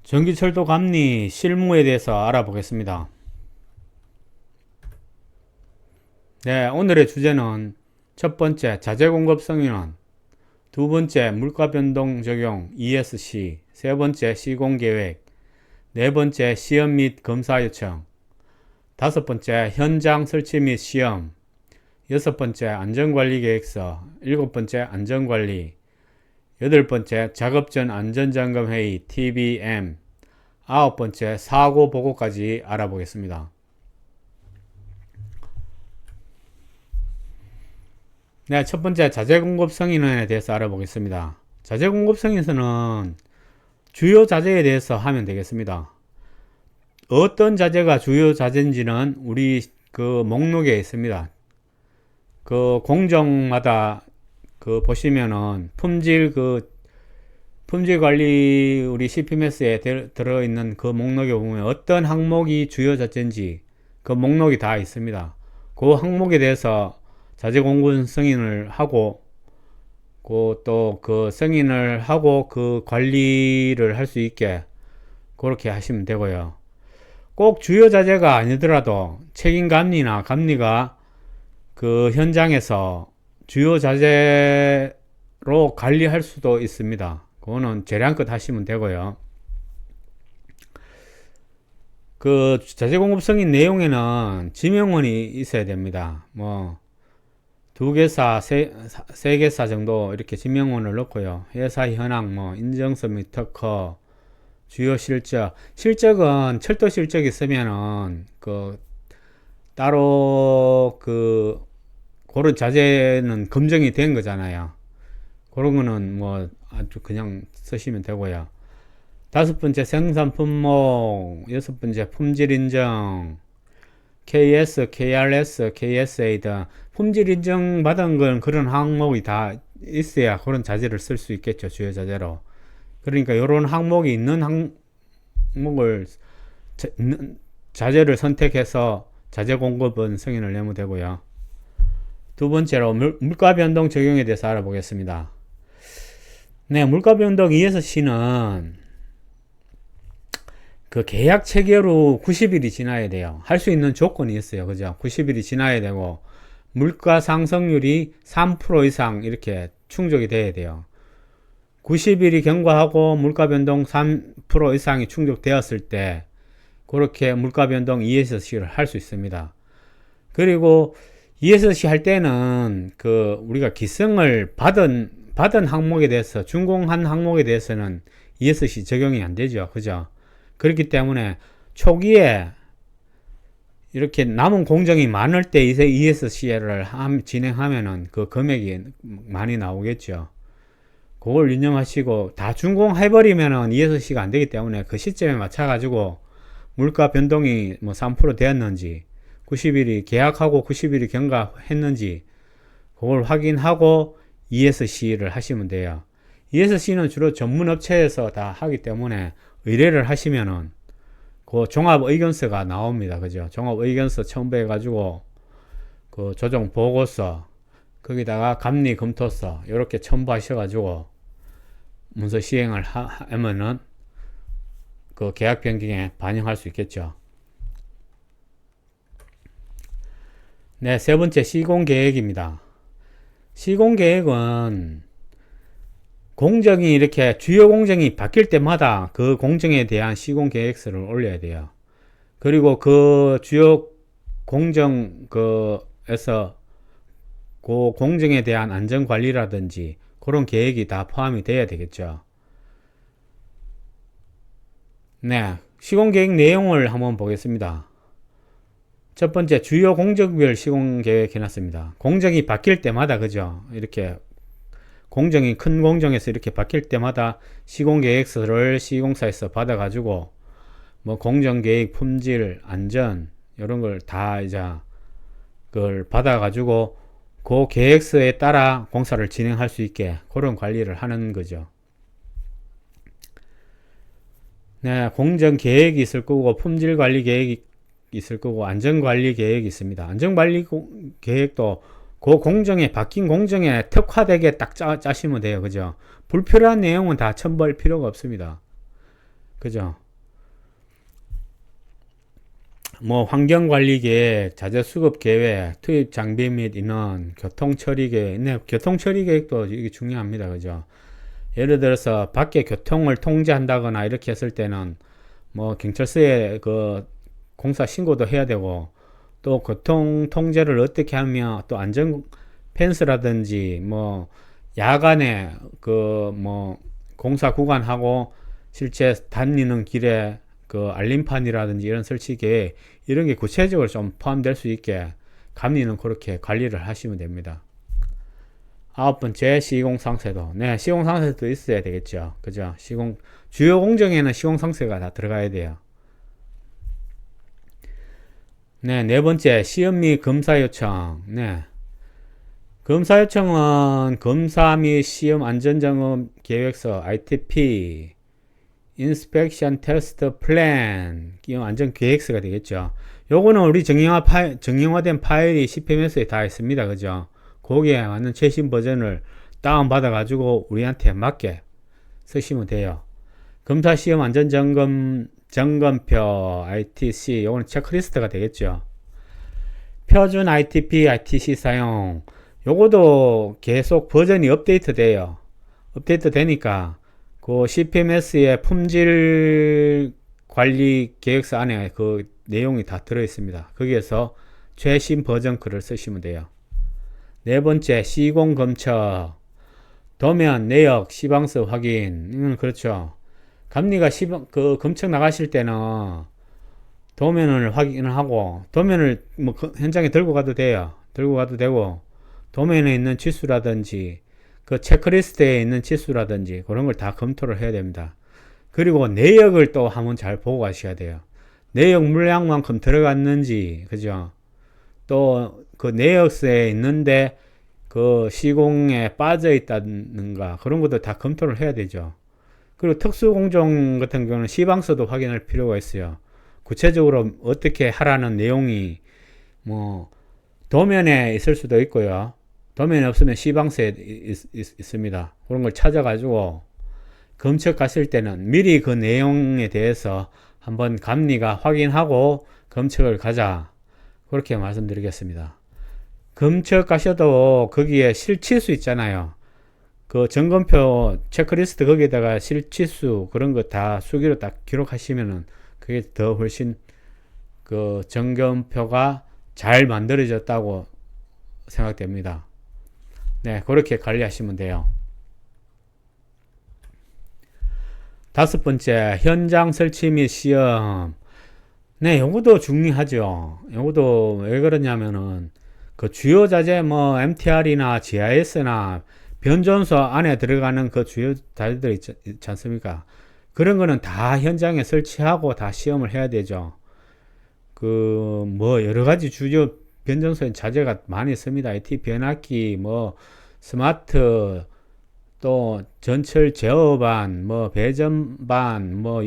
전기철도 감리 실무에 대해서 알아보겠습니다. 네, 오늘의 주제는 첫 번째 자재공급 승인원, 두 번째 물가변동 적용 ESC, 세 번째 시공계획, 네 번째 시험 및 검사 요청, 다섯 번째 현장 설치 및 시험, 여섯 번째 안전관리계획서, 일곱 번째 안전관리, 여덟 번째 작업 전 안전점검회의 TBM, 아홉 번째 사고 보고까지 알아보겠습니다. 네, 첫 번째 자재공급 승인원에 대해서 알아보겠습니다. 자재공급 승인서는 주요 자재에 대해서 하면 되겠습니다. 어떤 자재가 주요 자재인지는 우리 그 목록에 있습니다. 그 공정마다 그 보시면은 품질 관리 우리 CPMS에 들어있는 그 목록에 보면 어떤 항목이 주요 자재인지 그 목록이 다 있습니다. 그 항목에 대해서 자재 공급 승인을 하고 또 그 승인을 하고 그 관리를 할 수 있게 그렇게 하시면 되고요. 꼭 주요 자재가 아니더라도 책임 감리나 감리가 그 현장에서 주요 자재로 관리할 수도 있습니다. 그거는 재량껏 하시면 되고요. 그 자재 공급 승인 내용에는 지명원이 있어야 됩니다. 뭐 두 개사, 세 개사 정도 이렇게 지명원을 넣고요. 회사 현황, 뭐 인증서 및 특허, 주요 실적은 철도 실적이 있으면은 그 따로 그런 자재는 검증이 된 거잖아요. 그런 거는 뭐 아주 그냥 쓰시면 되고요. 다섯 번째 생산 품목, 여섯 번째 품질 인정, KS, KRS, KSA 등 품질 인정 받은 건 그런 항목이 다 있어야 그런 자재를 쓸 수 있겠죠. 주요 자재로. 그러니까 이런 항목이 있는 항목을 자재를 선택해서 자재 공급은 승인을 내면 되고요. 두 번째로 물가 변동 적용에 대해서 알아보겠습니다. 네, 물가 변동 ESC는 그 계약 체결 후 90일이 지나야 돼요. 할 수 있는 조건이 있어요. 그죠? 90일이 지나야 되고 물가 상승률이 3% 이상 이렇게 충족이 돼야 돼요. 90일이 경과하고 물가 변동 3% 이상이 충족되었을 때 그렇게 물가 변동 ESC를 할 수 있습니다. 그리고 ESC 할 때는 그 우리가 기승을 받은 항목에 대해서 준공한 항목에 대해서는 ESC 적용이 안 되죠. 그죠? 그렇기 때문에 초기에 이렇게 남은 공정이 많을 때 ESC를 진행하면은 그 금액이 많이 나오겠죠. 그걸 유념하시고 다 준공해버리면은 ESC가 안 되기 때문에 그 시점에 맞춰가지고 물가 변동이 뭐 3% 되었는지 90일이 계약하고 90일이 경과했는지 그걸 확인하고 ESC를 하시면 돼요. ESC는 주로 전문 업체에서 다 하기 때문에 의뢰를 하시면은 그 종합 의견서가 나옵니다. 그죠? 종합 의견서 첨부해가지고 그 조정 보고서 거기다가 감리 검토서 이렇게 첨부하셔가지고 문서 시행을 하면은 그 계약 변경에 반영할 수 있겠죠. 네, 세 번째 시공계획입니다. 시공계획은 공정이 이렇게 주요 공정이 바뀔 때마다 그 공정에 대한 시공 계획서를 올려야 돼요. 그리고 그 주요 공정 그에서 그 공정에 대한 안전 관리라든지 그런 계획이 다 포함이 돼야 되겠죠. 네, 시공 계획 내용을 한번 보겠습니다. 첫 번째 주요 공정별 시공 계획 해놨습니다. 공정이 바뀔 때마다 그죠? 이렇게 공정이 큰 공정에서 이렇게 바뀔 때마다 시공계획서를 시공사에서 받아가지고 뭐 공정계획, 품질, 안전 이런 걸 다 이제 그걸 받아가지고 그 계획서에 따라 공사를 진행할 수 있게 그런 관리를 하는 거죠. 네, 공정계획이 있을 거고 품질관리 계획이 있을 거고 안전관리 계획이 있습니다. 안전관리 계획도 그 공정에 바뀐 공정에 특화되게 딱 짜시면 돼요. 그죠? 불필요한 내용은 다 첨부할 필요가 없습니다. 그죠? 뭐 환경관리계획, 자재수급계획, 투입 장비 및 인원, 교통처리계획, 네, 교통처리계획도 이게 중요합니다. 그죠? 예를 들어서 밖에 교통을 통제한다거나 이렇게 했을 때는 뭐 경찰서에 그 공사 신고도 해야 되고, 또 교통 통제를 어떻게 하면 또 안전 펜스라든지 뭐 야간에 그 뭐 공사 구간하고 실제 다니는 길에 그 알림판이라든지 이런 설치 계획 이런 게 구체적으로 좀 포함될 수 있게 감리는 그렇게 관리를 하시면 됩니다. 아홉 번째, 시공상세도. 네, 시공상세도 있어야 되겠죠. 그죠? 주요 공정에는 시공상세가 다 들어가야 돼요. 네, 네 번째, 시험 및 검사 요청. 네. 검사 요청은 검사 및 시험 안전점검 계획서, ITP, Inspection Test Plan, 안전 계획서가 되겠죠. 요거는 우리 정형화된 파일이 CPMS에 다 있습니다. 그죠? 거기에 맞는 최신 버전을 다운받아가지고 우리한테 맞게 쓰시면 돼요. 검사 시험 점검표, ITC, 요거는 체크리스트가 되겠죠. 표준 ITP, ITC 사용, 요거도 계속 버전이 업데이트 돼요. 업데이트 되니까 그 CPMS의 품질 관리 계획서 안에 그 내용이 다 들어 있습니다. 거기에서 최신 버전 글을 쓰시면 돼요. 네 번째, 시공 검처, 도면, 내역, 시방서 확인. 그렇죠. 감리가 그 검척 나가실 때는 도면을 확인을 하고, 도면을 뭐 현장에 들고 가도 돼요. 들고 가도 되고, 도면에 있는 치수라든지 그 체크리스트에 있는 치수라든지 그런 걸 다 검토를 해야 됩니다. 그리고 내역을 또 한번 잘 보고 가셔야 돼요. 내역 물량만큼 들어갔는지, 그죠? 또 그 내역서에 있는데 그 시공에 빠져 있다는가 그런 것도 다 검토를 해야 되죠. 그리고 특수공정 같은 경우는 시방서도 확인할 필요가 있어요. 구체적으로 어떻게 하라는 내용이 뭐 도면에 있을 수도 있고요. 도면에 없으면 시방서에 있습니다. 그런 걸 찾아가지고 검척 가실 때는 미리 그 내용에 대해서 한번 감리가 확인하고 검척을 가자. 그렇게 말씀드리겠습니다. 검척 가셔도 거기에 실치수 있잖아요. 그 점검표 체크리스트 거기에다가 실치수 그런 거 다 수기로 딱 기록하시면은 그게 더 훨씬 그 점검표가 잘 만들어졌다고 생각됩니다. 네, 그렇게 관리하시면 돼요. 다섯 번째, 현장 설치 및 시험. 네, 요것도 중요하죠. 요것도 왜 그러냐면은 그 주요 자재 뭐 MTR이나 GIS나 변전소 안에 들어가는 그 주요 자재들 있지 않습니까? 그런 거는 다 현장에 설치하고 다 시험을 해야 되죠. 그 뭐 여러 가지 주요 변전소에 자재가 많이 있습니다. IT 변압기, 뭐 스마트, 또 전철 제어반, 뭐 배전반, 뭐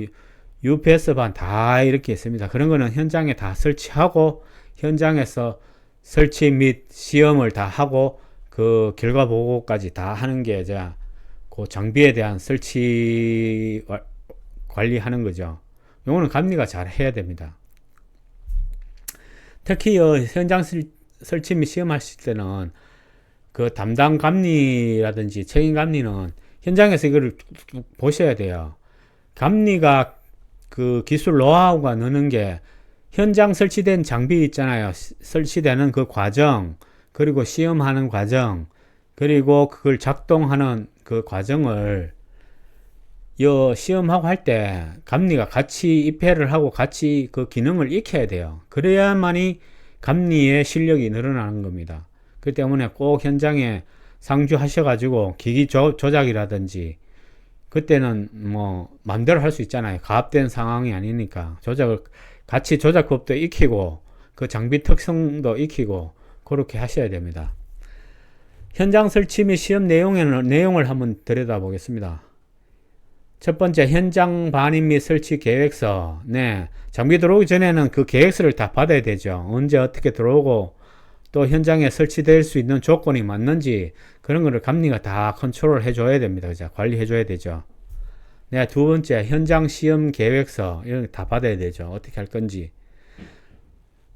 UPS반 다 이렇게 있습니다. 그런 거는 현장에 다 설치하고 현장에서 설치 및 시험을 다 하고 그 결과 보고까지 다 하는 게 이제 그 장비에 대한 설치 관리하는 거죠. 요거는 감리가 잘 해야 됩니다. 특히 현장 설치 및 시험하실 때는 그 담당 감리라든지 책임 감리는 현장에서 이거를 보셔야 돼요. 감리가 그 기술 노하우가 느는 게 현장 설치된 장비 있잖아요. 설치되는 그 과정, 그리고 시험하는 과정, 그리고 그걸 작동하는 그 과정을 시험하고 할 때 감리가 같이 입회를 하고 같이 그 기능을 익혀야 돼요. 그래야만이 감리의 실력이 늘어나는 겁니다. 그 때문에 꼭 현장에 상주하셔가지고 기기 조작이라든지 그때는 뭐 마음대로 할 수 있잖아요. 가압된 상황이 아니니까 같이 조작법도 익히고 그 장비 특성도 익히고 그렇게 하셔야 됩니다. 현장 설치 및 시험 내용을 한번 들여다보겠습니다. 첫 번째, 현장 반입 및 설치 계획서. 네, 장비 들어오기 전에는 그 계획서를 다 받아야 되죠. 언제 어떻게 들어오고 또 현장에 설치될 수 있는 조건이 맞는지 그런 거를 감리가 다 컨트롤 해줘야 됩니다. 그죠? 관리해줘야 되죠. 네, 두 번째, 현장 시험 계획서. 이런 거 다 받아야 되죠. 어떻게 할 건지.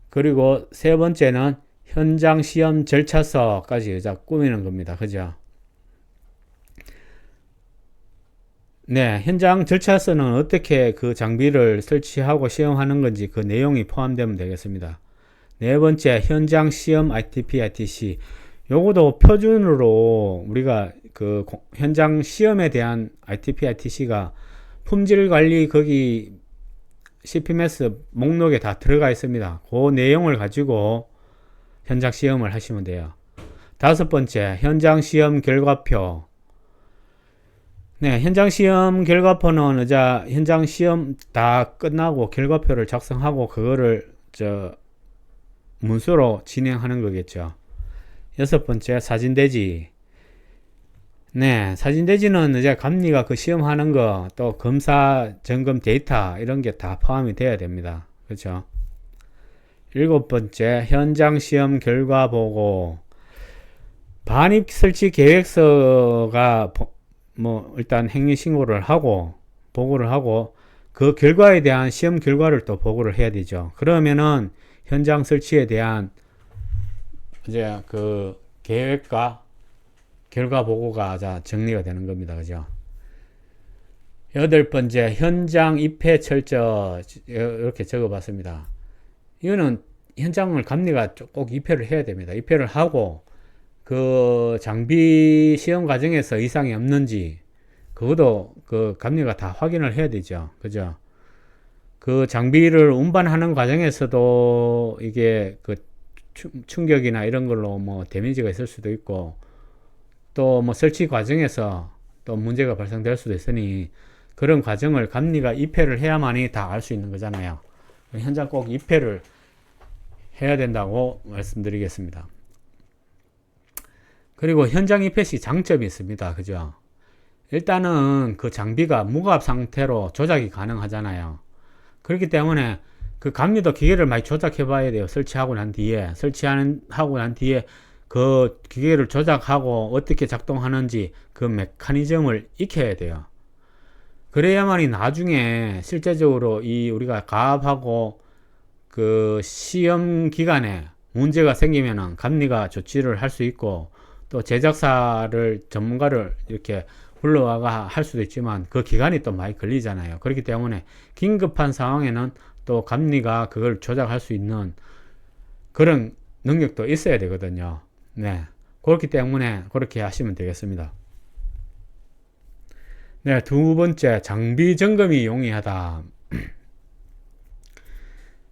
그리고 세 번째는 현장 시험 절차서까지 이제 꾸미는 겁니다. 그죠? 네, 현장 절차서는 어떻게 그 장비를 설치하고 시험하는 건지 그 내용이 포함되면 되겠습니다. 네 번째, 현장 시험 ITP, ITC. 요것도 표준으로 우리가 그 현장 시험에 대한 ITP, ITC가 품질 관리 거기 CPMS 목록에 다 들어가 있습니다. 그 내용을 가지고 현장 시험을 하시면 돼요. 다섯 번째, 현장 시험 결과표. 네, 현장 시험 결과표는 이제 현장 시험 다 끝나고 결과표를 작성하고 그거를 문서로 진행하는 거겠죠. 여섯 번째, 사진대지. 네, 사진대지는 이제 감리가 그 시험하는 거, 또 검사 점검 데이터 이런 게 다 포함이 돼야 됩니다. 그렇죠? 일곱 번째, 현장 시험 결과 보고. 반입 설치 계획서가 뭐 일단 행위 신고를 하고 보고를 하고 그 결과에 대한 시험 결과를 또 보고를 해야 되죠. 그러면은 현장 설치에 대한 이제 그 계획과 결과 보고가 정리가 되는 겁니다. 그죠? 여덟 번째, 현장 입회 철저. 이렇게 적어 봤습니다. 이거는 현장을 감리가 꼭 입회를 해야 됩니다. 입회를 하고 그 장비 시험 과정에서 이상이 없는지 그것도 그 감리가 다 확인을 해야 되죠. 그죠? 그 장비를 운반하는 과정에서도 이게 그 충격이나 이런 걸로 뭐 데미지가 있을 수도 있고 또 뭐 설치 과정에서 또 문제가 발생될 수도 있으니 그런 과정을 감리가 입회를 해야만이 다 알 수 있는 거잖아요. 현장 꼭 입회를 해야 된다고 말씀드리겠습니다. 그리고 현장 입회 시 장점이 있습니다. 그죠? 일단은 그 장비가 무압 상태로 조작이 가능하잖아요. 그렇기 때문에 그 감리도 기계를 많이 조작해 봐야 돼요. 설치하고 난 뒤에 그 기계를 조작하고 어떻게 작동하는지 그 메커니즘을 익혀야 돼요. 그래야만이 나중에 실제적으로 이 우리가 가압하고 그 시험 기간에 문제가 생기면은 감리가 조치를 할 수 있고 또 제작사를 전문가를 이렇게 불러와가 할 수도 있지만 그 기간이 또 많이 걸리잖아요. 그렇기 때문에 긴급한 상황에는 또 감리가 그걸 조작할 수 있는 그런 능력도 있어야 되거든요. 네. 그렇기 때문에 그렇게 하시면 되겠습니다. 네, 두 번째, 장비 점검이 용이하다.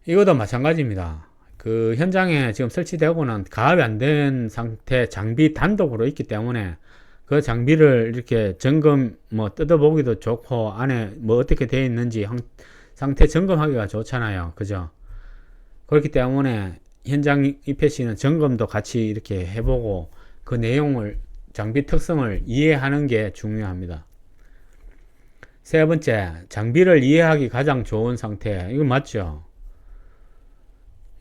이것도 마찬가지입니다. 그 현장에 지금 설치되고는 가압이 안 된 상태 장비 단독으로 있기 때문에 그 장비를 이렇게 점검 뭐 뜯어보기도 좋고 안에 뭐 어떻게 되어 있는지 상태 점검하기가 좋잖아요. 그죠? 그렇기 때문에 현장 입회 시는 점검도 같이 이렇게 해보고 그 내용을 장비 특성을 이해하는 게 중요합니다. 세 번째, 장비를 이해하기 가장 좋은 상태. 이거 맞죠?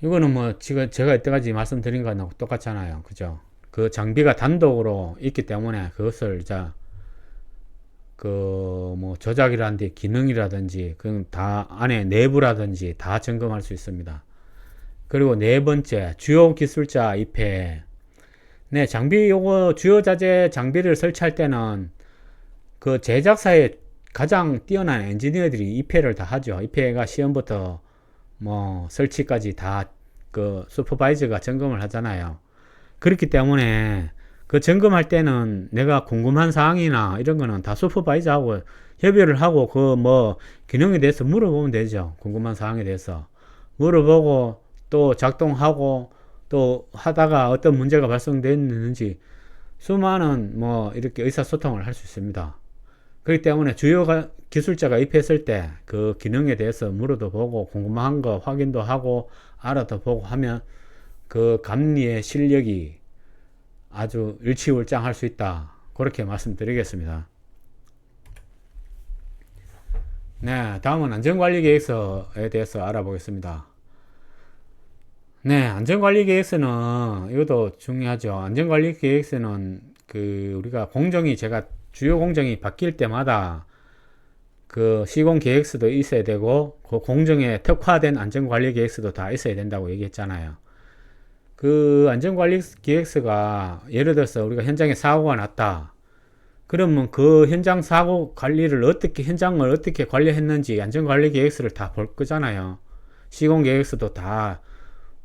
이거는 뭐 지금 제가 이때까지 말씀드린 거랑 똑같잖아요. 그죠? 그 장비가 단독으로 있기 때문에 그것을 그 뭐 조작이라든지 기능이라든지 그건 다 안에 내부라든지 다 점검할 수 있습니다. 그리고 네 번째, 주요 기술자 입회. 네, 장비 요거 주요 자재 장비를 설치할 때는 그 제작사의 가장 뛰어난 엔지니어들이 입회를 다 하죠. 입회가 시험부터 뭐 설치까지 다 그 슈퍼바이저가 점검을 하잖아요. 그렇기 때문에 그 점검할 때는 내가 궁금한 사항이나 이런 거는 다 슈퍼바이저하고 협의를 하고 그 뭐 기능에 대해서 물어보면 되죠. 궁금한 사항에 대해서 물어보고 또 작동하고 또 하다가 어떤 문제가 발생됐는지 수많은 뭐 이렇게 의사소통을 할 수 있습니다. 그렇기 때문에 주요 기술자가 입했을 때 그 기능에 대해서 물어도 보고 궁금한 거 확인도 하고 알아도 보고 하면 그 감리의 실력이 아주 일취월장할 수 있다. 그렇게 말씀드리겠습니다. 네, 다음은 안전관리계획서에 대해서 알아보겠습니다. 네, 안전관리계획서는 이것도 중요하죠. 안전관리계획서는 그 우리가 공정이 제가 주요 공정이 바뀔 때마다 그 시공 계획서도 있어야 되고 그 공정에 특화된 안전관리 계획서도 다 있어야 된다고 얘기했잖아요. 그 안전관리 계획서가 예를 들어서 우리가 현장에 사고가 났다. 그러면 그 현장 사고 관리를 어떻게 현장을 어떻게 관리했는지 안전관리 계획서를 다 볼 거잖아요. 시공 계획서도 다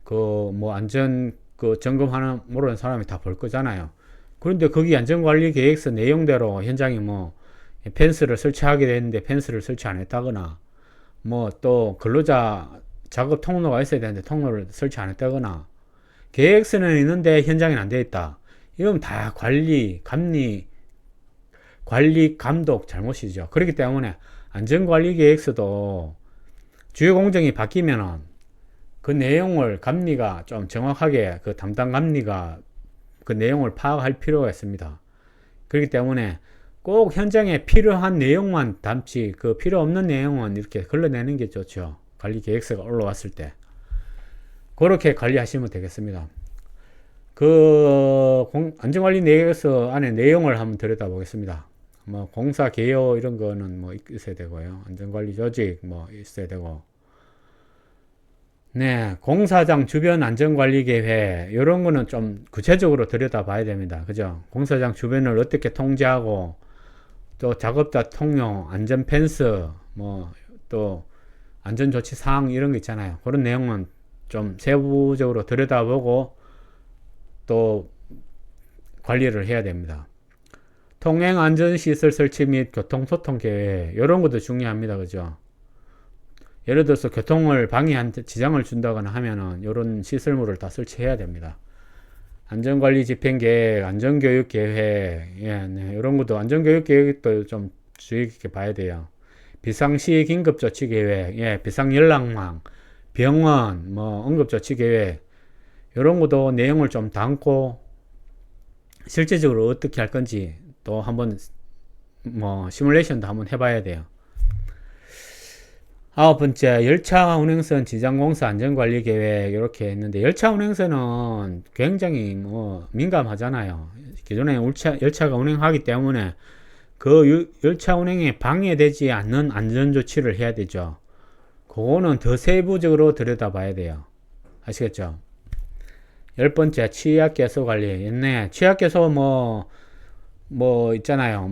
그 뭐 안전 그 점검하는 모르는 사람이 다 볼 거잖아요. 그런데 거기 안전관리 계획서 내용대로 현장이 뭐 펜스를 설치하게 되는데 펜스를 설치 안 했다거나 뭐 또 근로자 작업 통로가 있어야 되는데 통로를 설치 안 했다거나 계획서는 있는데 현장에는 안 되어 있다. 이건 다 관리 감독 잘못이죠. 그렇기 때문에 안전관리 계획서도 주요 공정이 바뀌면은 그 내용을 감리가 좀 정확하게 그 담당 감리가 그 내용을 파악할 필요가 있습니다. 그렇기 때문에 꼭 현장에 필요한 내용만 담지 그 필요 없는 내용은 이렇게 걸러내는 게 좋죠. 관리 계획서가 올라왔을 때 그렇게 관리하시면 되겠습니다. 그 안전관리 계획서 안에 내용을 한번 들여다보겠습니다. 뭐 공사 개요 이런 거는 뭐 있어야 되고요. 안전관리 조직 뭐 있어야 되고, 네, 공사장 주변 안전관리 계획 이런 거는 좀 구체적으로 들여다봐야 됩니다. 그죠? 공사장 주변을 어떻게 통제하고 또 작업자 통로, 안전 펜스, 뭐 또 안전 조치 사항 이런 거 있잖아요. 그런 내용은 좀 세부적으로 들여다보고 또 관리를 해야 됩니다. 통행 안전 시설 설치 및 교통 소통 계획 이런 것도 중요합니다. 그죠? 예를 들어서 교통을 방해한 지장을 준다거나 하면은 이런 시설물을 다 설치해야 됩니다. 안전관리 집행 계획, 안전교육 계획, 예, 네, 이런 것도 안전교육 계획도 좀 주의 깊게 봐야 돼요. 비상시 긴급조치 계획, 예, 비상연락망, 병원, 뭐 응급조치 계획 이런 것도 내용을 좀 담고 실제적으로 어떻게 할 건지 또 한번 뭐 시뮬레이션도 한번 해봐야 돼요. 아홉 번째, 열차 운행선 지장공사 안전관리 계획 이렇게 했는데 열차 운행선은 굉장히 뭐 민감하잖아요. 기존에 열차가 운행하기 때문에 그 열차 운행에 방해되지 않는 안전조치를 해야 되죠. 그거는 더 세부적으로 들여다봐야 돼요. 아시겠죠? 열 번째, 취약계소 관리. 옛날에 취약계소 뭐 있잖아요.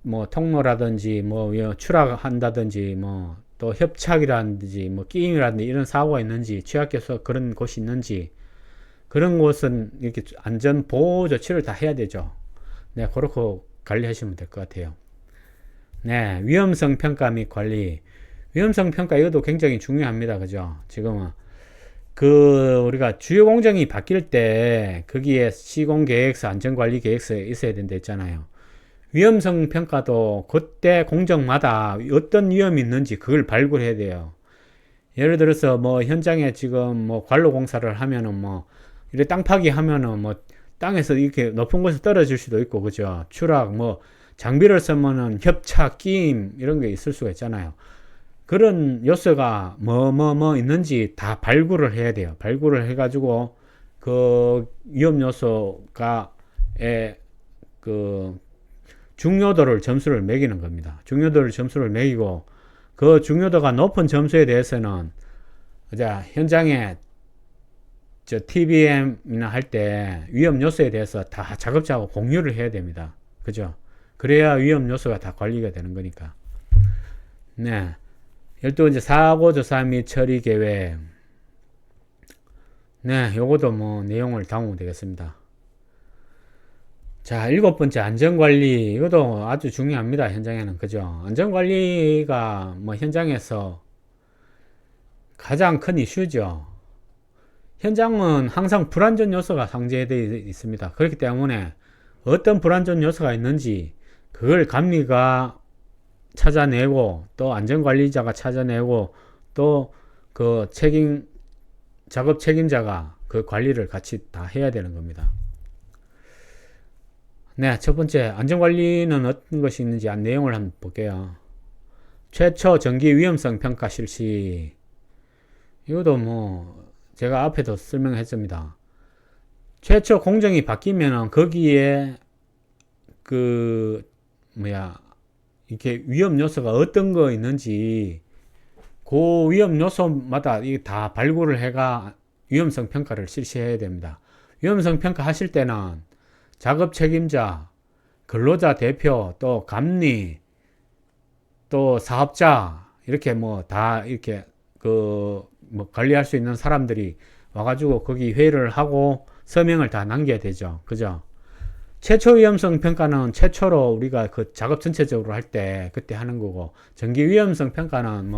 뭐 통로라든지 뭐 추락한다든지 뭐 또 협착이라든지 뭐 끼임이라든지 이런 사고가 있는지 취약계소 그런 곳이 있는지 그런 곳은 이렇게 안전 보호 조치를 다 해야 되죠. 네, 그렇게 관리하시면 될 것 같아요. 네, 위험성 평가 및 관리. 위험성 평가 이것도 굉장히 중요합니다. 그죠? 지금은 그 우리가 주요 공정이 바뀔 때 거기에 시공 계획서, 안전관리 계획서 있어야 된다 했잖아요. 위험성 평가도 그때 공정마다 어떤 위험이 있는지 그걸 발굴해야 돼요. 예를 들어서 뭐 현장에 지금 뭐 관로 공사를 하면은 뭐 이렇게 땅 파기 하면은 뭐 땅에서 이렇게 높은 곳에 떨어질 수도 있고, 그죠? 추락, 뭐 장비를 쓰면은 협착, 끼임 이런 게 있을 수가 있잖아요. 그런 요소가 뭐 있는지 다 발굴을 해야 돼요. 발굴을 해가지고 그 위험 요소가 그 중요도를 점수를 매기는 겁니다. 중요도를 점수를 매기고 그 중요도가 높은 점수에 대해서는 이제 현장에 TBM이나 할 때 위험 요소에 대해서 다 작업자하고 공유를 해야 됩니다. 그죠? 그래야 위험 요소가 다 관리가 되는 거니까. 네. 12번째, 사고조사 및 처리 계획. 네, 요것도 뭐 내용을 담으면 되겠습니다. 자, 7번째, 안전관리. 이것도 아주 중요합니다. 현장에는. 그죠? 안전관리가 뭐 현장에서 가장 큰 이슈죠. 현장은 항상 불안전 요소가 상재되어 있습니다. 그렇기 때문에 어떤 불안전 요소가 있는지 그걸 감리가 찾아내고 또 안전관리자가 찾아내고 또 그 작업 책임자가 그 관리를 같이 다 해야 되는 겁니다. 네, 첫 번째, 안전관리는 어떤 것이 있는지 내용을 한번 볼게요. 최초 정기 위험성 평가 실시. 이것도 뭐 제가 앞에도 설명했습니다. 최초 공정이 바뀌면은 거기에 그 이렇게 위험 요소가 어떤 거 있는지 그 위험 요소마다 다 발굴을 해가 위험성 평가를 실시해야 됩니다. 위험성 평가 하실 때는 작업 책임자, 근로자 대표, 또 감리, 또 사업자 이렇게 뭐 다 이렇게 그 뭐 관리할 수 있는 사람들이 와가지고 거기 회의를 하고 서명을 다 남겨야 되죠. 그죠? 최초 위험성 평가는 최초로 우리가 그 작업 전체적으로 할 때 그때 하는 거고, 정기 위험성 평가는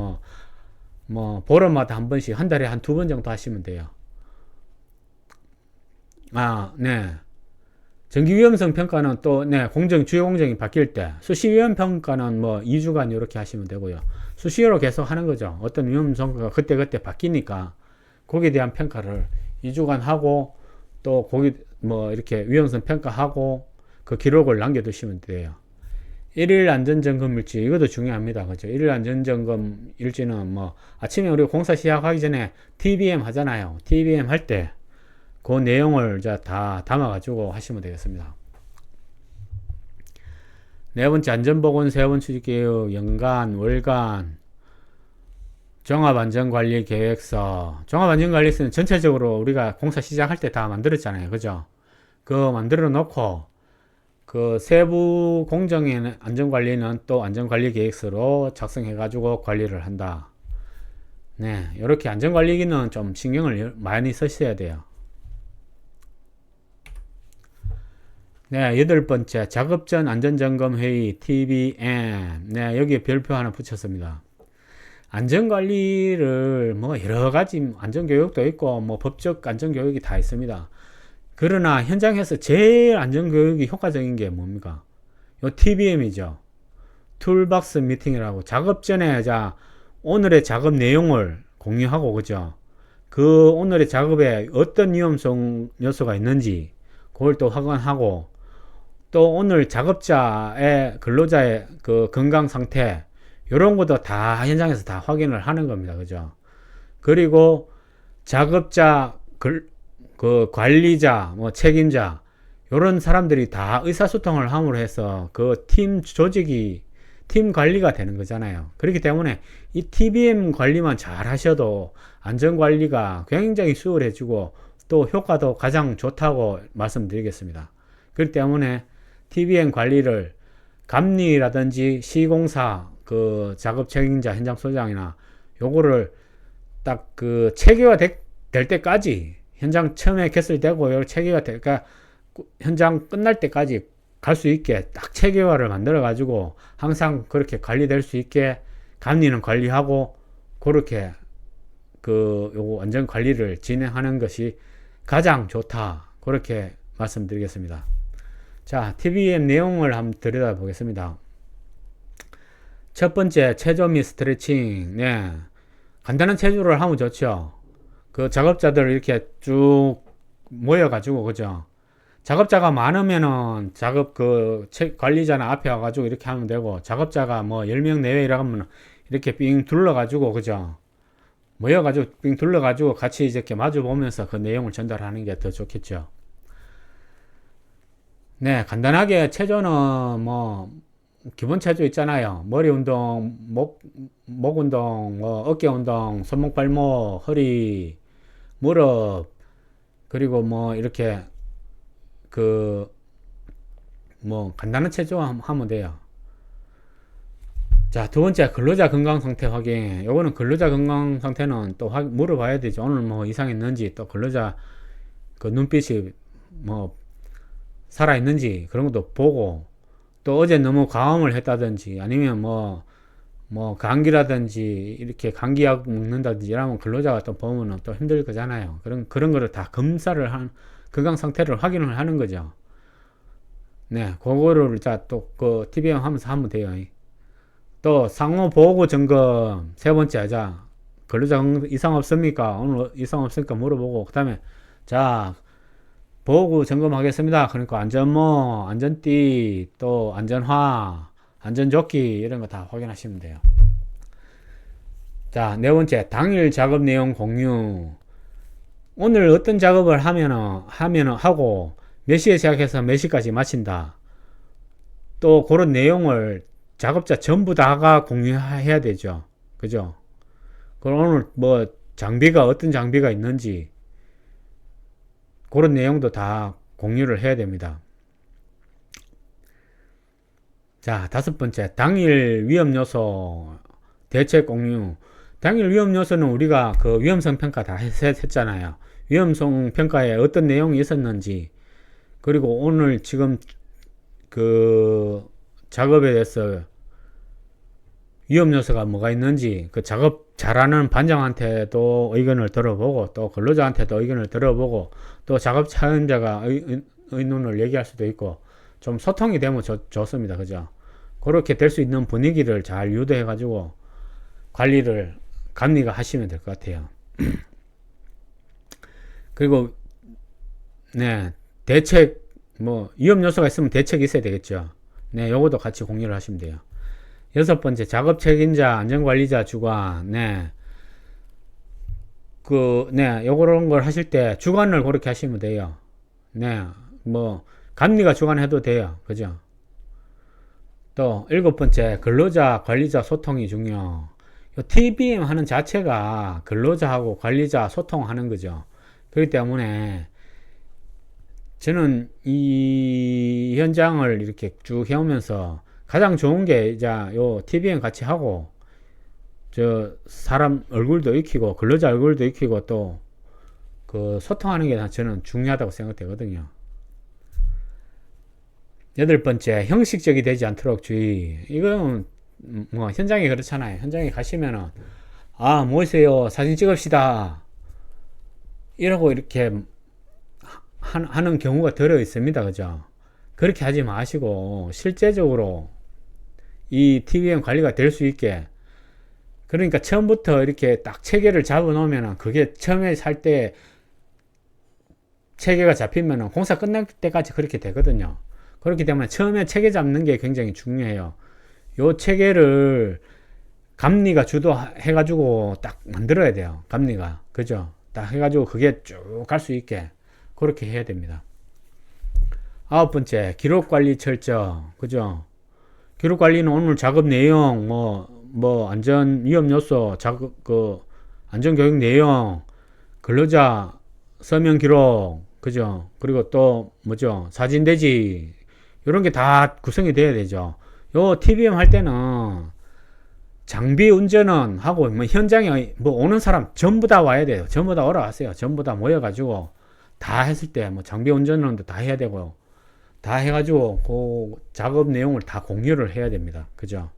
뭐 보름마다 한 번씩, 한 달에 한 두 번 정도 하시면 돼요. 네. 정기 위험성 평가는 또, 네, 주요 공정이 바뀔 때, 수시 위험 평가는 뭐 2주간 이렇게 하시면 되고요. 수시로 계속 하는 거죠. 어떤 위험성가 그때그때 바뀌니까, 거기에 대한 평가를 2주간 하고, 또 거기 뭐 이렇게 위험성 평가하고, 그 기록을 남겨두시면 돼요. 1일 안전점검 일지, 이것도 중요합니다. 그죠? 1일 안전점검 일지는 뭐, 아침에 우리 공사 시작하기 전에 TBM 하잖아요. TBM 할 때, 그 내용을 다 담아가지고 하시면 되겠습니다. 네 번째, 안전보건 세원 추진계획, 연간, 월간, 종합안전관리계획서. 종합안전관리계획서는 전체적으로 우리가 공사 시작할 때 다 만들었잖아요. 그죠? 그거 만들어 놓고, 그 세부 공정의 안전관리는 또 안전관리계획서로 작성해가지고 관리를 한다. 네, 이렇게 안전관리기는 좀 신경을 많이 쓰셔야 돼요. 네, 여덟 번째, 작업 전 안전점검 회의, TBM. 네, 여기에 별표 하나 붙였습니다. 안전관리를 뭐 여러 가지 안전교육도 있고, 뭐 법적 안전교육이 다 있습니다. 그러나 현장에서 제일 안전교육이 효과적인 게 뭡니까? 요 TBM이죠. 툴박스 미팅이라고, 작업 전에 오늘의 작업 내용을 공유하고, 그죠? 그 오늘의 작업에 어떤 위험성 요소가 있는지 그걸 또 확인하고, 또 오늘 작업자의 근로자의 그 건강 상태 이런 것도 다 현장에서 다 확인을 하는 겁니다. 그죠? 그리고 작업자 그 관리자 뭐 책임자 이런 사람들이 다 의사소통을 함으로 해서 그 팀 조직이 팀 관리가 되는 거잖아요. 그렇기 때문에 이 TBM 관리만 잘 하셔도 안전관리가 굉장히 수월해지고 또 효과도 가장 좋다고 말씀드리겠습니다. 그렇기 때문에 TBM 관리를 감리라든지 시공사 그 작업 책임자 현장 소장이나 요거를 딱 그 체계화 될 때까지, 현장 처음에 개설되고 요 체계화 될까 현장 끝날 때까지 갈 수 있게 딱 체계화를 만들어 가지고 항상 그렇게 관리될 수 있게 감리는 관리하고 그렇게 그 요거 안전 관리를 진행하는 것이 가장 좋다, 그렇게 말씀드리겠습니다. 자, TBM 내용을 한번 들여다보겠습니다. 첫 번째, 체조 및 스트레칭. 네. 간단한 체조를 하면 좋죠. 그 작업자들 이렇게 쭉 모여가지고, 그죠? 작업자가 많으면은 작업 관리자나 앞에 와가지고 이렇게 하면 되고, 작업자가 뭐 10명 내외 이라면 이렇게 삥 둘러가지고, 그죠? 모여가지고 삥 둘러가지고 같이 이렇게 마주 보면서 그 내용을 전달하는 게 더 좋겠죠. 네, 간단하게 체조는 뭐 기본 체조 있잖아요. 머리 운동, 목 운동, 뭐 어깨 운동, 손목, 발목, 허리, 무릎, 그리고 뭐 이렇게 뭐 간단한 체조 하면 돼요. 자, 두 번째, 근로자 건강 상태 확인. 요거는 근로자 건강 상태는 또 물어봐야 되죠. 오늘 뭐 이상했는지, 또 근로자 그 눈빛이 뭐 살아있는지 그런 것도 보고, 또 어제 너무 과음을 했다든지 아니면 뭐 감기라든지 이렇게 감기약 먹는다든지 이러면 근로자가 또 보면은 또 힘들 거잖아요. 그런 거를 다 건강 상태를 확인을 하는 거죠. 네, 그거를 또 그 TBM 하면서 하면 돼요. 또 상호 보고 점검. 세 번째, 근로자 이상 없습니까? 오늘 이상 없으니까 물어보고, 그 다음에 보고 점검하겠습니다. 그러니까 안전모, 안전띠, 또 안전화, 안전조끼 이런 거 다 확인하시면 돼요. 자, 네 번째, 당일 작업 내용 공유. 오늘 어떤 작업을 하고 몇 시에 시작해서 몇 시까지 마친다. 또 그런 내용을 작업자 전부 다가 공유해야 되죠. 그죠? 그럼 오늘 뭐 장비가 어떤 장비가 있는지 그런 내용도 다 공유를 해야 됩니다. 자, 다섯 번째, 당일 위험 요소 대책 공유. 당일 위험 요소는 우리가 그 위험성 평가 다 했잖아요. 위험성 평가에 어떤 내용이 있었는지, 그리고 오늘 지금 그 작업에 대해서 위험 요소가 뭐가 있는지, 그 작업 잘하는 반장한테도 의견을 들어보고, 또 근로자한테도 의견을 들어보고, 또 작업 차원자가 의논을 얘기할 수도 있고, 좀 소통이 되면 좋습니다. 그죠? 그렇게 될 수 있는 분위기를 잘 유도해 가지고 관리를 감리가 하시면 될 것 같아요. 그리고 네, 대책 뭐 위험 요소가 있으면 대책이 있어야 되겠죠. 네, 요것도 같이 공유를 하시면 돼요. 여섯 번째, 작업 책임자, 안전관리자 주관. 네. 요런 걸 하실 때 주관을 그렇게 하시면 돼요. 네. 뭐 감리가 주관해도 돼요. 그죠? 또 일곱 번째, 근로자 관리자 소통이 중요. 요 TBM 하는 자체가 근로자하고 관리자 소통하는 거죠. 그렇기 때문에 저는 이 현장을 이렇게 쭉 해오면서 가장 좋은 게 이제 요 TBM 같이 하고 저 사람 얼굴도 익히고 근로자 얼굴도 익히고 또 그 소통하는 게 저는 중요하다고 생각되거든요. 여덟 번째, 형식적이 되지 않도록 주의. 이건 뭐 현장에 그렇잖아요. 현장에 가시면은 모이세요, 사진 찍읍시다 이러고 이렇게 하는 경우가 들어 있습니다. 그죠? 그렇게 하지 마시고 실제적으로 이 TBM 관리가 될 수 있게, 그러니까 처음부터 이렇게 딱 체계를 잡아 놓으면은 그게 처음에 살 때 체계가 잡히면은 공사 끝날 때까지 그렇게 되거든요. 그렇기 때문에 처음에 체계 잡는 게 굉장히 중요해요. 요 체계를 감리가 주도해 가지고 딱 만들어야 돼요. 감리가. 그죠? 딱 해 가지고 그게 쭉 갈 수 있게 그렇게 해야 됩니다. 아홉 번째, 기록 관리 철저. 그죠? 기록 관리는 오늘 작업 내용, 안전 위험 요소, 안전 교육 내용, 근로자 서명 기록, 그죠? 그리고 또 사진 대지, 이런 게 다 구성이 돼야 되죠. 요 TBM 할 때는 장비 운전은 하고 현장에 오는 사람 전부 다 와야 돼요. 전부 다 오라가세요. 전부 다 모여가지고 다 했을 때 장비 운전은 다 해야 되고, 다 해가지고 그 작업 내용을 다 공유를 해야 됩니다. 그죠?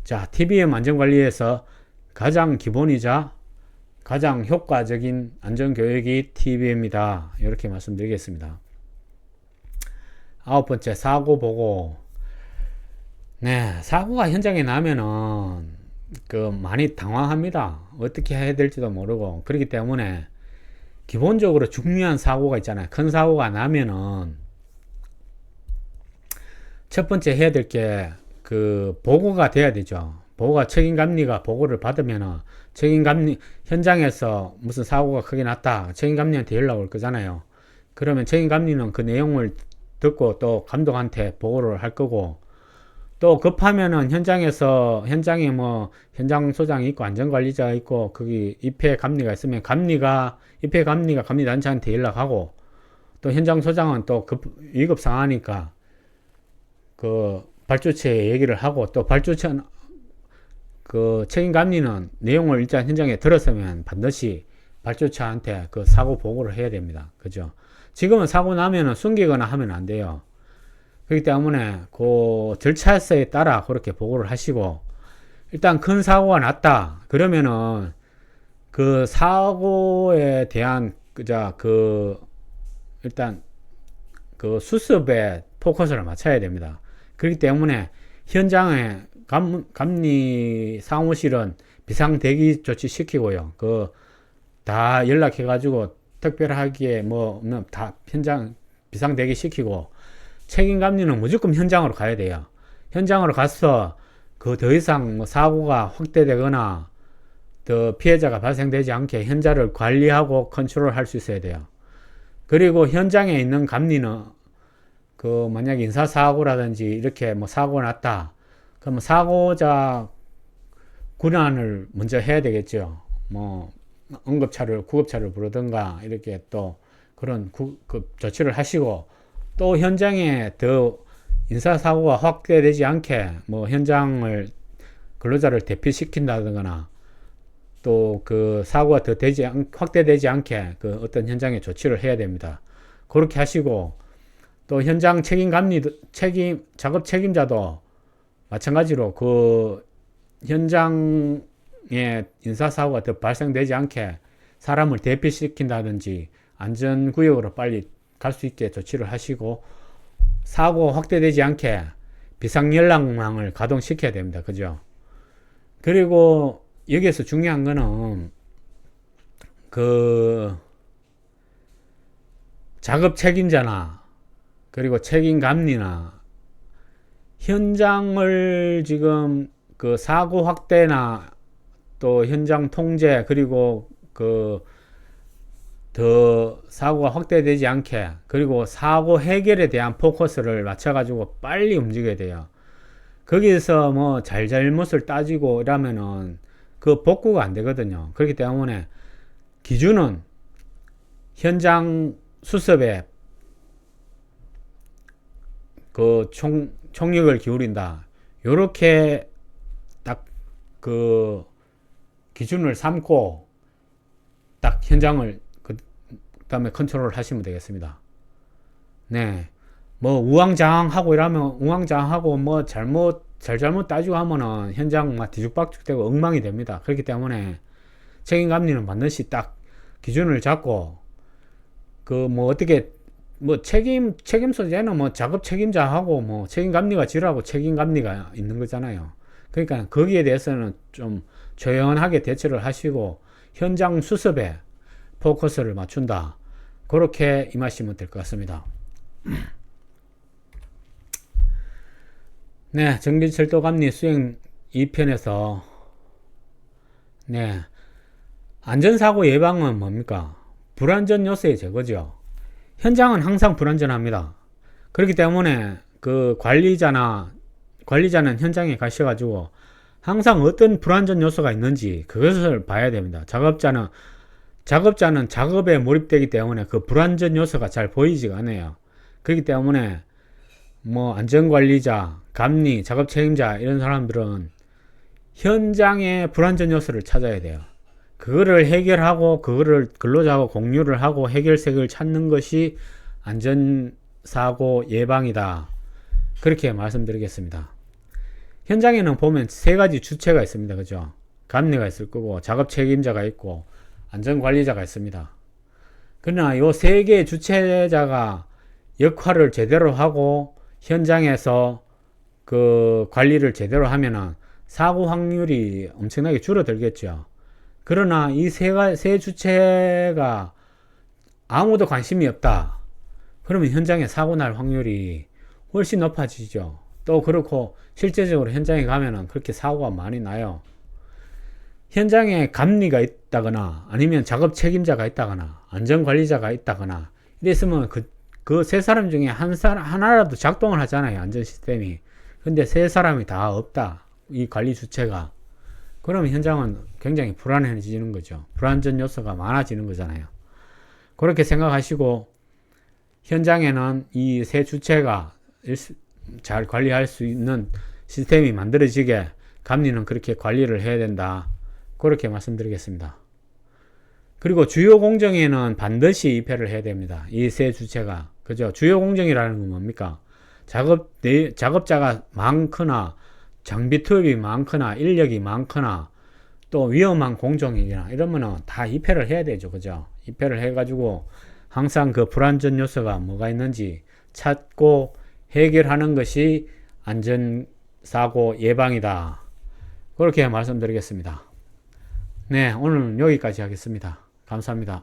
자, TBM 안전관리에서 가장 기본이자 가장 효과적인 안전교육이 TBM이다. 이렇게 말씀드리겠습니다. 아홉 번째, 사고 보고. 네, 사고가 현장에 나면은 많이 당황합니다. 어떻게 해야 될지도 모르고. 그렇기 때문에 기본적으로 중요한 사고가 있잖아요. 큰 사고가 나면은 첫 번째 해야 될 게 보고가 돼야 되죠. 보고가 책임감리가 보고를 받으면은 책임감리 현장에서 무슨 사고가 크게 났다, 책임감리한테 연락 올 거잖아요. 그러면 책임감리는 그 내용을 듣고 또 감독한테 보고를 할 거고, 또 급하면은 현장에 현장 소장이 있고 안전관리자가 있고 거기 입회감리가 있으면 입회감리가 감리단체한테 연락하고, 또 현장 소장은 또 위급 상하니까 발주처에 얘기를 하고, 또 발주처 책임감리는 내용을 일단 현장에 들었으면 반드시 발주처한테 사고 보고를 해야 됩니다. 그죠? 지금은 사고 나면은 숨기거나 하면 안 돼요. 그렇기 때문에 절차에 따라 그렇게 보고를 하시고, 일단 큰 사고가 났다 그러면은 사고에 대한 일단 수습에 포커스를 맞춰야 됩니다. 그렇기 때문에 현장에 감리 사무실은 비상대기 조치 시키고요. 다 연락해가지고 특별하게 다 현장 비상대기 시키고, 책임감리는 무조건 현장으로 가야 돼요. 현장으로 가서 더 이상 사고가 확대되거나 더 피해자가 발생되지 않게 현장을 관리하고 컨트롤 할 수 있어야 돼요. 그리고 현장에 있는 감리는 만약 인사사고라든지 이렇게 사고가 났다 그러면 사고자 군환을 먼저 해야 되겠죠. 뭐 응급차를 구급차를 부르든가 이렇게 또 그런 그 조치를 하시고, 또 현장에 더 인사사고가 확대되지 않게 뭐 현장을 근로자를 대피시킨다거나 또 그 사고가 더 확대되지 않게 그 어떤 현장에 조치를 해야 됩니다. 그렇게 하시고, 또 현장 작업 책임자도 마찬가지로 그 현장에 인사사고가 더 발생되지 않게 사람을 대피시킨다든지 안전구역으로 빨리 갈 수 있게 조치를 하시고, 사고 확대되지 않게 비상연락망을 가동시켜야 됩니다. 그죠? 그리고 여기에서 중요한 거는 그 작업 책임자나 그리고 책임감리나 현장을 지금 그 사고 확대나 또 현장 통제, 그리고 그 더 사고가 확대되지 않게, 그리고 사고 해결에 대한 포커스를 맞춰가지고 빨리 움직여야 돼요. 거기서 뭐 잘잘못을 따지고 이러면은 그 복구가 안 되거든요. 그렇기 때문에 기준은 현장 수습에 그 총력을 기울인다, 요렇게 딱 그 기준을 삼고 딱 현장을 그다음에 컨트롤 하시면 되겠습니다. 네. 뭐 우왕좌왕하고 이러면 우왕좌왕하고 뭐 잘못 따지고 하면은 현장 막 뒤죽박죽되고 엉망이 됩니다. 그렇기 때문에 책임감리는 반드시 딱 기준을 잡고, 그 뭐 어떻게 뭐 책임 소재는 뭐 작업 책임자하고 뭐 책임감리가 지라고 책임감리가 있는 거잖아요. 그러니까 거기에 대해서는 좀 조연하게 대처를 하시고 현장 수습에 포커스를 맞춘다, 그렇게 임하시면 될 것 같습니다. 네, 전기철도감리 수행 2편에서 네, 안전사고 예방은 뭡니까? 불안전 요소의 제거죠. 현장은 항상 불안전합니다. 그렇기 때문에 그 관리자는 현장에 가셔가지고 항상 어떤 불안전 요소가 있는지 그것을 봐야 됩니다. 작업자는 작업에 몰입되기 때문에 그 불안전 요소가 잘 보이지가 않아요. 그렇기 때문에 뭐 안전관리자, 감리, 작업 책임자 이런 사람들은 현장의 불안전 요소를 찾아야 돼요. 그거를 해결하고 그거를 근로자하고 공유를 하고 해결책을 찾는 것이 안전사고 예방이다, 그렇게 말씀드리겠습니다. 현장에는 보면 세 가지 주체가 있습니다. 그죠? 감리가 있을 거고 작업 책임자가 있고 안전관리자가 있습니다. 그러나 이 세 개의 주체자가 역할을 제대로 하고 현장에서 그 관리를 제대로 하면은 사고 확률이 엄청나게 줄어들겠죠. 그러나 이 세 주체가 아무도 관심이 없다, 그러면 현장에 사고 날 확률이 훨씬 높아지죠. 또 그렇고 실제적으로 현장에 가면은 그렇게 사고가 많이 나요. 현장에 감리가 있다거나 아니면 작업 책임자가 있다거나 안전관리자가 있다거나 이랬으면 그 세 사람 중에 하나라도 작동을 하잖아요, 안전 시스템이. 근데 세 사람이 다 없다, 이 관리 주체가. 그러면 현장은 굉장히 불안해지는 거죠. 불안전 요소가 많아지는 거잖아요. 그렇게 생각하시고 현장에는 이 세 주체가 잘 관리할 수 있는 시스템이 만들어지게 감리는 그렇게 관리를 해야 된다, 그렇게 말씀드리겠습니다. 그리고 주요 공정에는 반드시 입회를 해야 됩니다. 이 세 주체가. 그죠? 주요 공정이라는 건 뭡니까? 작업자가 많거나 장비 투입이 많거나 인력이 많거나 또 위험한 공정이나 이러면은 다 입회를 해야 되죠. 그죠? 입회를 해가지고 항상 그 불안전 요소가 뭐가 있는지 찾고 해결하는 것이 안전사고 예방이다, 그렇게 말씀드리겠습니다. 네, 오늘은 여기까지 하겠습니다. 감사합니다.